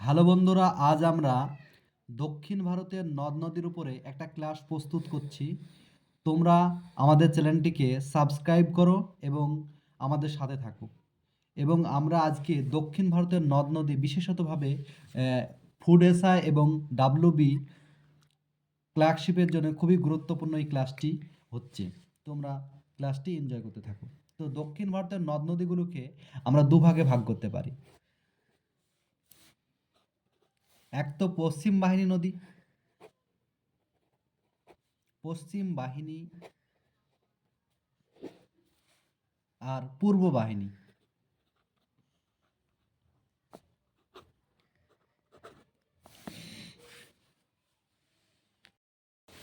Hello বন্ধুরা, আজ আমরা দক্ষিণ ভারতের নদ নদীর উপরে একটা ক্লাস প্রস্তুত করছি। তোমরা আমাদের চ্যানেলটিকে সাবস্ক্রাইব করো এবং আমাদের সাথে থাকো। এবং আমরা আজকে দক্ষিণ ভারতের নদ নদী বিশেষতভাবে ফুড এসআই এবং ডাব্লিউবি ক্লার্কশিপের জন্য খুবই গুরুত্বপূর্ণ এই ক্লাসটি হচ্ছে। তোমরা ক্লাসটি এনজয় করতে থাকো। তো দক্ষিণ ভারতের নদ নদীগুলোকে আমরা দুভাগে ভাগ করতে পারি। এক তো পশ্চিম বাহিনী নদী, পশ্চিম বাহিনী আর পূর্ব বাহিনী।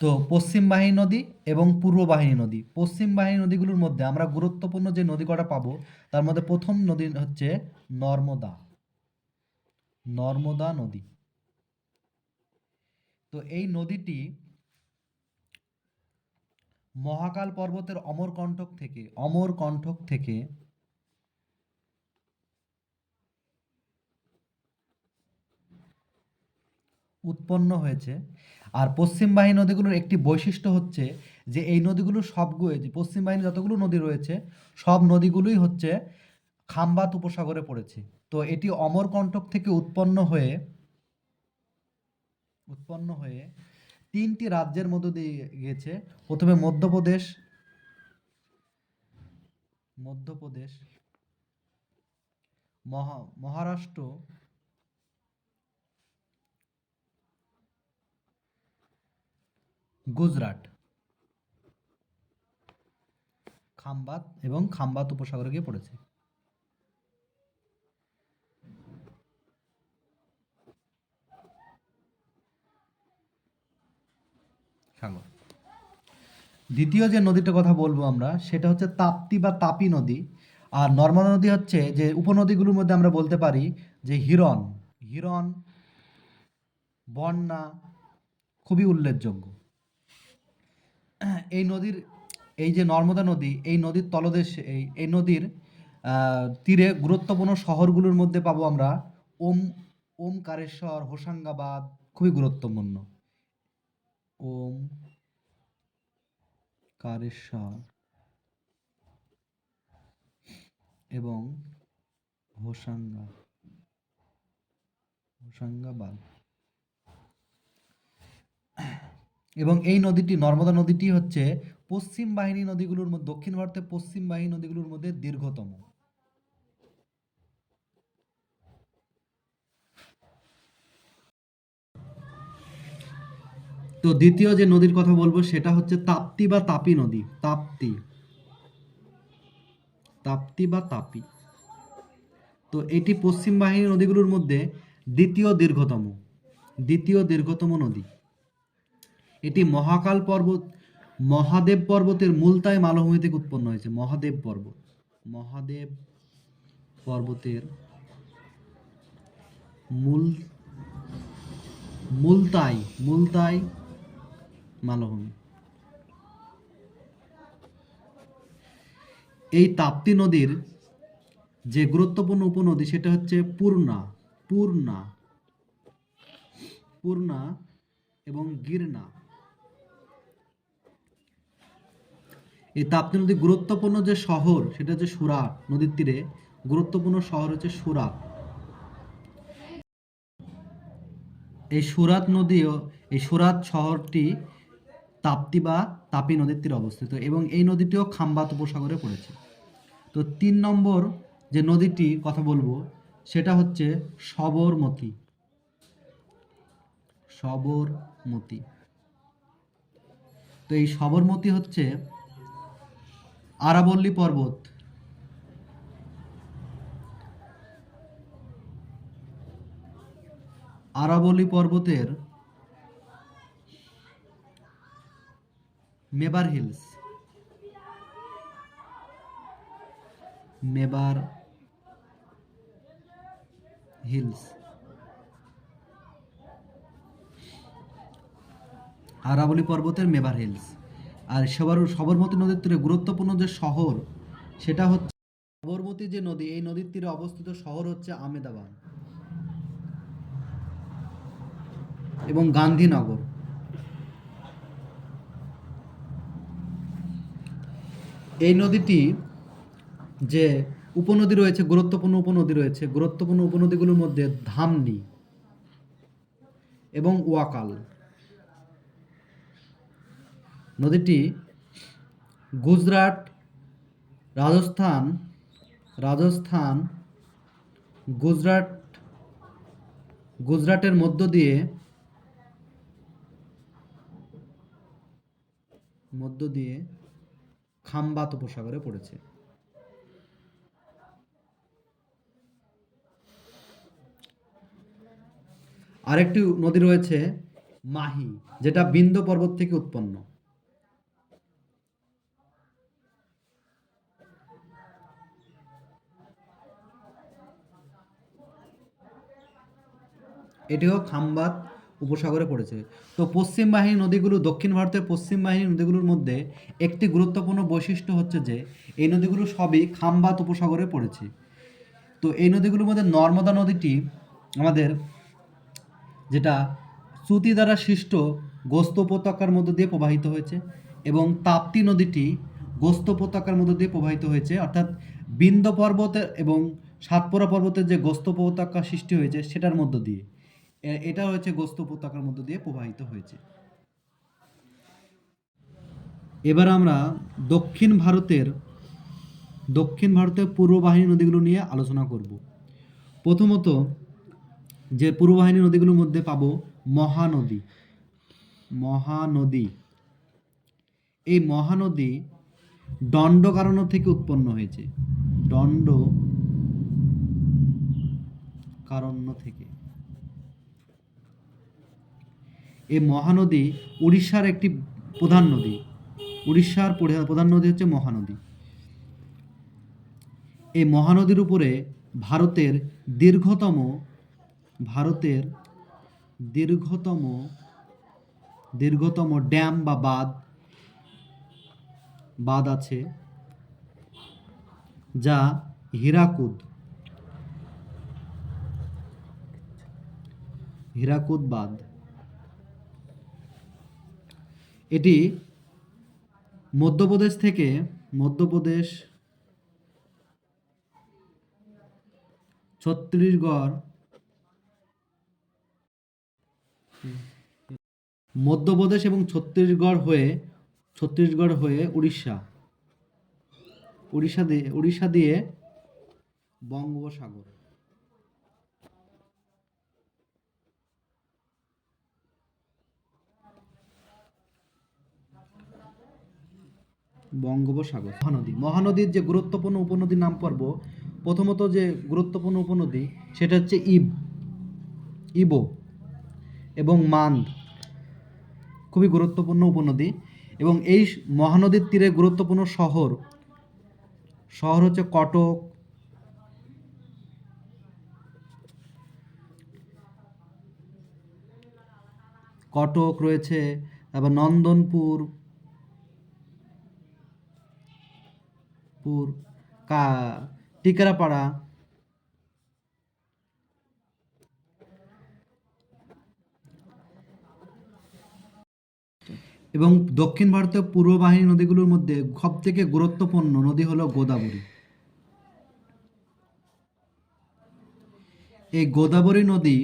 তো পশ্চিম বাহিনী নদী এবং পূর্ব বাহিনী নদী, পশ্চিম বাহিনী নদীগুলোর মধ্যে আমরা গুরুত্বপূর্ণ যে নদী কটা পাবো তার মধ্যে প্রথম নদী হচ্ছে নর্মদা। নর্মদা নদী। তো এই নদীটি মহাকাল পর্বতের অমরকণ্টক থেকে উৎপন্ন হয়েছে। আর পশ্চিম বাহিনী নদীগুলোর একটি বৈশিষ্ট্য হচ্ছে যে এই নদীগুলো সবগুলো, যে পশ্চিম বাহিনী যতগুলো নদী রয়েছে সব নদীগুলোই হচ্ছে খাম্বাত উপসাগরে পড়েছে। তো এটি অমরকণ্টক থেকে উৎপন্ন হয়ে তিনটি রাজ্যের মধ্য দিয়ে গিয়েছে। প্রথমে মধ্যপ্রদেশ, মহারাষ্ট্র, গুজরাট, খাম্বাত উপসাগরে গিয়ে পড়েছে। সাগর। দ্বিতীয় যে নদীটার কথা বলবো আমরা সেটা হচ্ছে তাপ্তি বা তাপি নদী। আর নর্মদা নদী হচ্ছে যে উপনদীগুলোর মধ্যে আমরা বলতে পারি যে হিরণ, বন্যা খুবই উল্লেখযোগ্য। এই নদীর, এই যে নর্মদা নদী, এই নদীর তলদেশে এই নদীর তীরে গুরুত্বপূর্ণ শহরগুলোর মধ্যে পাবো আমরা ওমকারেশ্বর, হোশাঙ্গাবাদ খুবই গুরুত্বপূর্ণ। ওমকারেশ্বর এবং হোশাঙ্গাবাদ। এবং এই নদীটি, নর্মদা নদীটি হচ্ছে দক্ষিণ ভারতের পশ্চিম বাহিনী নদীগুলোর মধ্যে দীর্ঘতম। তো দ্বিতীয় যে নদীর কথা বলবো সেটা হচ্ছে তাপ্তি বা তাপি নদী। তাপ্তি বা তাপি। তো এটি পশ্চিম বাহিনী নদীগুলোর মধ্যে দ্বিতীয় দীর্ঘতম নদী। এটি মহাদেব পর্বতের মুলতাই মালভূমি থেকে উৎপন্ন হয়েছে। মহাদেব পর্বতের মুলতাই মালভূমি। এই তাপ্তি নদীর যে গুরুত্বপূর্ণ উপনদী সেটা হচ্ছে পূর্ণা এবং গিরনা। এই তাপ্তি নদীর গুরুত্বপূর্ণ যে শহর সেটা হচ্ছে সুরাট। নদীর তীরে গুরুত্বপূর্ণ শহর হচ্ছে সুরাট। এই সুরাত শহরটি তাপ্তি বা তাপি নদীর তীরে অবস্থিত এবং এই নদীটিও খাম্বাত উপসাগরে পড়েছে। তো 3 নম্বর যে নদীটি কথা বলবো সেটা হচ্ছে সবরমতী। তো এই সবরমতী হচ্ছে আরাবল্লী পর্বতের মেবার হিলস আরাবল্লী পর্বতের মেবার হিলস। আর সবরমতী নদীর তীরে গুরুত্বপূর্ণ যে শহর সেটা হচ্ছে সবরমতী যে নদী, এই নদীর তীরে অবস্থিত শহর হচ্ছে আমেদাবাদ। এবং গান্ধীনগর। এই নদীটি যে উপনদী রয়েছে, গুরুত্বপূর্ণ উপনদী রয়েছে, গুরুত্বপূর্ণ উপনদীগুলোর মধ্যে ধামনি এবং ওয়াকাল। নদীটি গুজরাট, রাজস্থান, গুজরাটের মধ্য দিয়ে খাম্বাত উপসাগরে পড়েছে। আরেকটি নদী রয়েছে মাহি, যেটা বিন্ধ্য পর্বত থেকে উৎপন্ন। এটিও খাম্বাত উপসাগরে পড়েছে। তো পশ্চিম বাহিনী নদীগুলো, দক্ষিণ ভারতের পশ্চিম বাহিনী নদীগুলোর মধ্যে একটি গুরুত্বপূর্ণ বৈশিষ্ট্য হচ্ছে যে এই নদীগুলো সবই খাম্বাত উপসাগরে পড়েছে। তো এই নদীগুলোর মধ্যে নর্মদা নদীটি আমাদের, যেটা শ্রুতি দ্বারা সৃষ্ট গোস্ত উপত্যকার মধ্য দিয়ে প্রবাহিত হয়েছে, এবং তাপ্তি নদীটি গোস্ত উপত্যকার মধ্য দিয়ে প্রবাহিত হয়েছে, অর্থাৎ বিন্ধ্য পর্বতের এবং সাতপুরা পর্বতের যে গোস্ত উপত্যকা সৃষ্টি হয়েছে সেটার মধ্য দিয়ে, এটা হচ্ছে গোস্ত উপত্যকার মধ্য দিয়ে প্রবাহিত হয়েছে। এবার আমরা দক্ষিণ ভারতের পূর্ব বাহিনী নদীগুলো নিয়ে আলোচনা করব। প্রথমত যে পূর্ব বাহিনী নদীগুলোর মধ্যে পাবো মহানদী। এই মহানদী দণ্ডকারণ্য থেকে উৎপন্ন হয়েছে, দণ্ডকারণ্য থেকে। এই মহানদী উড়িষ্যার একটি প্রধান নদী। উড়িষ্যার প্রধান নদী হচ্ছে মহানদী। এই মহানদীর উপরে ভারতের দীর্ঘতম ড্যাম বা বাঁধ আছে, যা হীরাকুদ বাঁধ। এটি মধ্যপ্রদেশ, ছত্তিশগড় এবং ছত্তিশগড় হয়ে উড়িষ্যা দিয়ে বঙ্গোপসাগর। মহানদীর যে গুরুত্বপূর্ণ উপনদীর নাম পড়ব। প্রথমত যে গুরুত্বপূর্ণ উপনদী সেটা হচ্ছে ইবো এবং মান্দ, খুবই গুরুত্বপূর্ণ উপনদী। এবং এই মহানদীর তীরে গুরুত্বপূর্ণ শহর হচ্ছে কটক রয়েছে, তারপর নন্দনপুর, টিকারাপাড়া, এবং দক্ষিণ ভারতের পূর্ব বাহিনী নদীগুলোর মধ্যে সবথেকে গুরুত্বপূর্ণ নদী হলো গোদাবরী। এই গোদাবরী নদী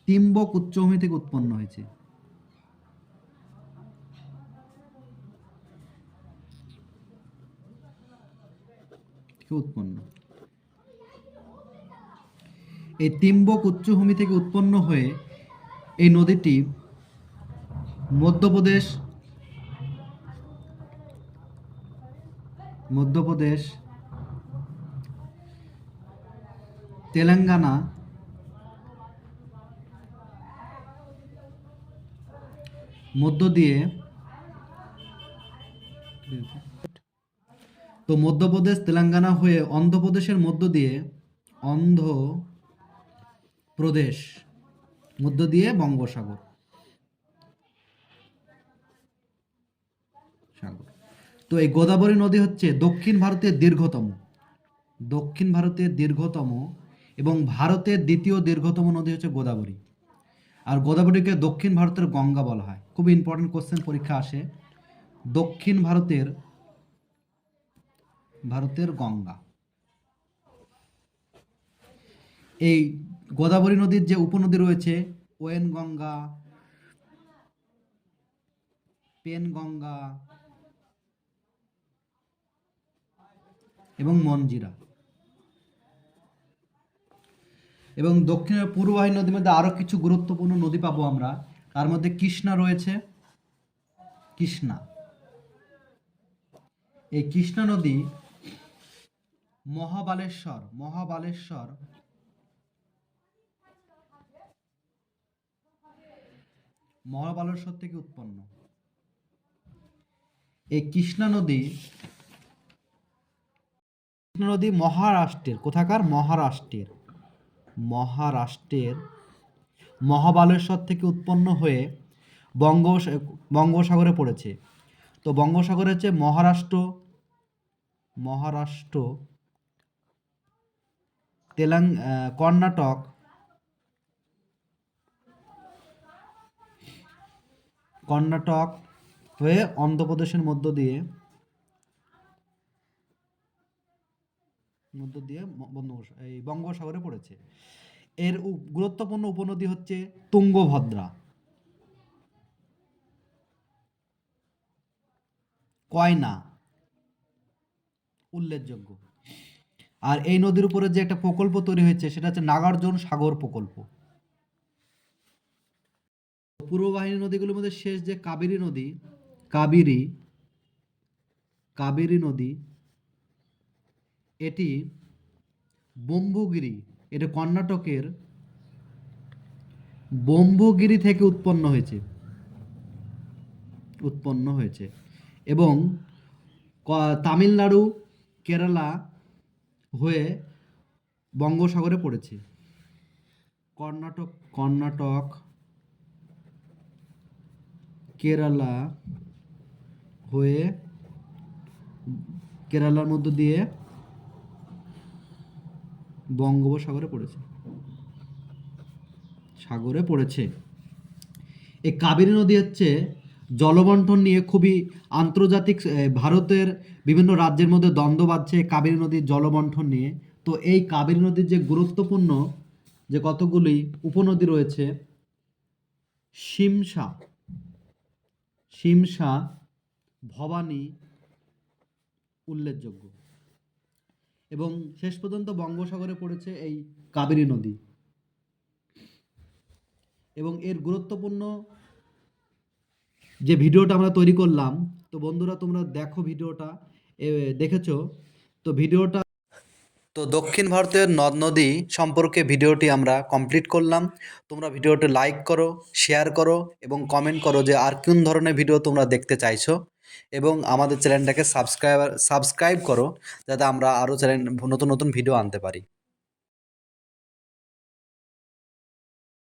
তিম্বক উচ্চভূমি থেকে উৎপন্ন হয়েছে। এই তিম্বক উচ্চভূমি থেকে উৎপন্ন হয়ে এই নদীটি মধ্যপ্রদেশ, তেলেঙ্গানা মধ্য দিয়ে, তো মধ্যপ্রদেশ তেলেঙ্গানা হয়ে অন্ধ্রপ্রদেশের মধ্য দিয়ে বঙ্গোপসাগর। তো এই গোদাবরী নদী হচ্ছে দক্ষিণ ভারতের দীর্ঘতম এবং ভারতের দ্বিতীয় দীর্ঘতম নদী হচ্ছে গোদাবরী। আর গোদাবরীকে দক্ষিণ ভারতের গঙ্গা বলা হয়। খুব ইম্পর্টেন্ট কোশ্চেন, পরীক্ষা আসে। দক্ষিণ ভারতের গঙ্গা। এই গোদাবরী নদীর যে উপনদী রয়েছে, ওয়েন গঙ্গা, পেন গঙ্গা এবং মঞ্জিরা। এবং দক্ষিণের পূর্ববাহী নদীর মধ্যে আরও কিছু গুরুত্বপূর্ণ নদী পাবো আমরা। তার মধ্যে কৃষ্ণা রয়েছে। কৃষ্ণা, এই কৃষ্ণা নদী মহাবালেশ্বর থেকে উৎপন্ন। এই কৃষ্ণা নদী মহারাষ্ট্রের, কোথাকার? মহারাষ্ট্রের মহাবালেশ্বর থেকে উৎপন্ন হয়ে বঙ্গোপসাগরে পড়েছে। তো বঙ্গোপসাগরে হচ্ছে মহারাষ্ট্র, কর্ণাটক হয়ে অন্ধ্রপ্রদেশের মধ্য দিয়ে এই বঙ্গোপসাগরে পড়েছে। এর গুরুত্বপূর্ণ উপনদী হচ্ছে তুঙ্গভদ্রা, কয়না, উল্লেখযোগ্য। আর এই নদীর উপরে যে একটা প্রকল্প তৈরি হয়েছে সেটা হচ্ছে নাগার্জুন সাগর প্রকল্প। পূর্ববাহিনী নদীগুলোর মধ্যে শেষ যে কাবেরী নদী, এটি এটা কর্ণাটকের ব্রহ্মগিরি থেকে উৎপন্ন হয়েছে এবং তামিলনাড়ু, কেরালা হয়ে বঙ্গোপসাগরে পড়েছে। কর্ণাটক, কেরালা হয়ে কেরালার মধ্য দিয়ে বঙ্গোপসাগরে পড়েছে। এই কাবেরী নদী হচ্ছে জলবন্টন নিয়ে খুবই আন্তর্জাতিক, ভারতের বিভিন্ন রাজ্যের মধ্যে দ্বন্দ্ব বাঁধছে কাবেরী নদীর জলবন্টন নিয়ে। তো এই কাবেরী নদীর যে গুরুত্বপূর্ণ যে কতগুলি উপনদী রয়েছে, শিমশা, ভবানী উল্লেখযোগ্য। এবং শেষ পর্যন্ত বঙ্গোপসাগরে পড়েছে এই কাবেরী নদী। এবং এর গুরুত্বপূর্ণ যে ভিডিওটা আমরা তৈরি করলাম, তো বন্ধুরা তোমরা দেখো ভিডিওটা, দেখেছো তো ভিডিওটা। তো দক্ষিণ ভারতের নদ নদী সম্পর্কে ভিডিওটি আমরা কমপ্লিট করলাম। তোমরা ভিডিওটি লাইক করো, শেয়ার করো এবং কমেন্ট করো যে আর কোন ধরনের ভিডিও তোমরা দেখতে চাইছো, এবং আমাদের চ্যানেলটাকে সাবস্ক্রাইব করো যাতে আমরা আরও নতুন নতুন ভিডিও আনতে পারি।